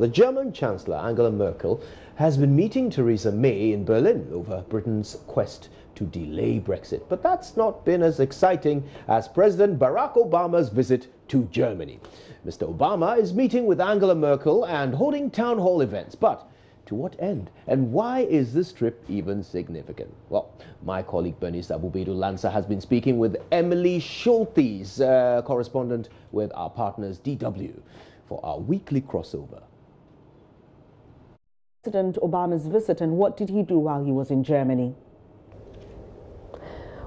The German Chancellor Angela Merkel has been meeting Theresa May in Berlin over Britain's quest to delay Brexit. But that's not been as exciting as President Barack Obama's visit to Germany. Mr. Obama is meeting with Angela Merkel and holding town hall events. But to what end? And why is this trip even significant? Well, my colleague Bernice Abubedu-Lanza has been speaking with Emily Schultes, correspondent with our partners DW, for our weekly crossover. President Obama's visit, and what did he do while he was in Germany?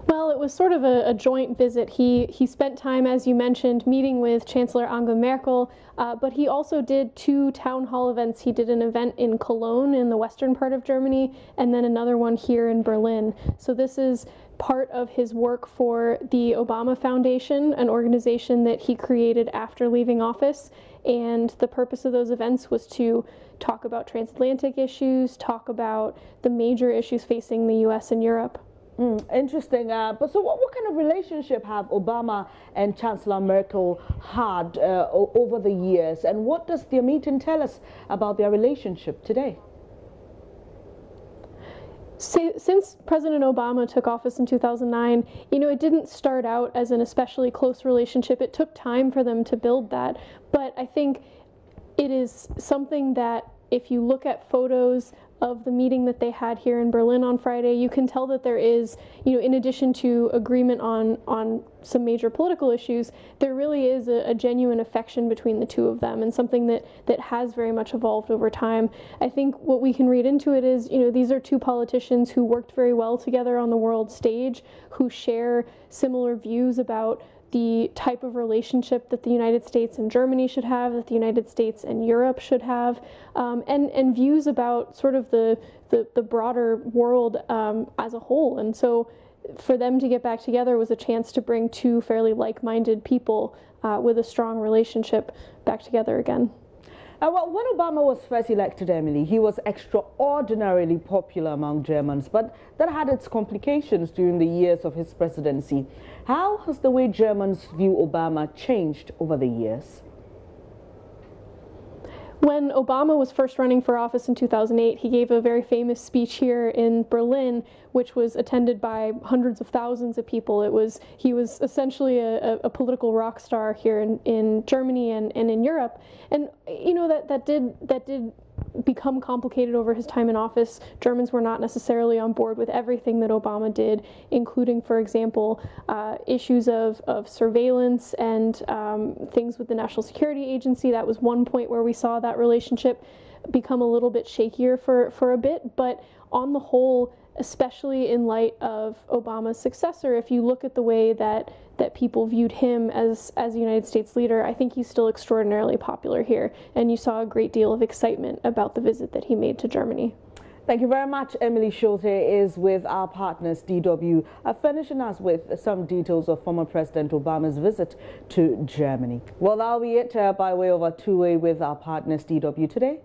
Well, it was sort of a joint visit. He spent time, as you mentioned, meeting with Chancellor Angela Merkel, but he also did two town hall events. He did an event in Cologne in the western part of Germany, and then another one here in Berlin. So this is part of his work for the Obama Foundation, an organization that he created after leaving office. And the purpose of those events was to talk about transatlantic issues, talk about the major issues facing the U.S. and Europe. Interesting. But so what kind of relationship have Obama and Chancellor Merkel had over the years? And what does their meeting tell us about their relationship today? Since President Obama took office in 2009, it didn't start out as an especially close relationship. It took time for them to build that. But I think it is something that if you look at photos of the meeting that they had here in Berlin on Friday, you can tell that there is, in addition to agreement on some major political issues, there really is a genuine affection between the two of them, and something that has very much evolved over time. I think what we can read into it is, these are two politicians who worked very well together on the world stage, who share similar views about the type of relationship that the United States and Germany should have, that the United States and Europe should have, and views about sort of the broader world as a whole. And so for them to get back together was a chance to bring two fairly like-minded people with a strong relationship back together again. Well, when Obama was first elected, Emily, he was extraordinarily popular among Germans, but that had its complications during the years of his presidency. How has the way Germans view Obama changed over the years? When Obama was first running for office in 2008, he gave a very famous speech here in Berlin, which was attended by hundreds of thousands of people. He was essentially a political rock star here in Germany and in Europe. And that did become complicated over his time in office. Germans were not necessarily on board with everything that Obama did, including, for example, issues of surveillance and things with the National Security Agency. That was one point where we saw that relationship become a little bit shakier for a bit. But on the whole, especially in light of Obama's successor, if you look at the way that people viewed him as a United States leader, I think he's still extraordinarily popular here. And you saw a great deal of excitement about the visit that he made to Germany. Thank you very much. Emily Schulte is with our partners DW, furnishing us with some details of former President Obama's visit to Germany. Well, that'll be it by way of a two-way with our partners DW today.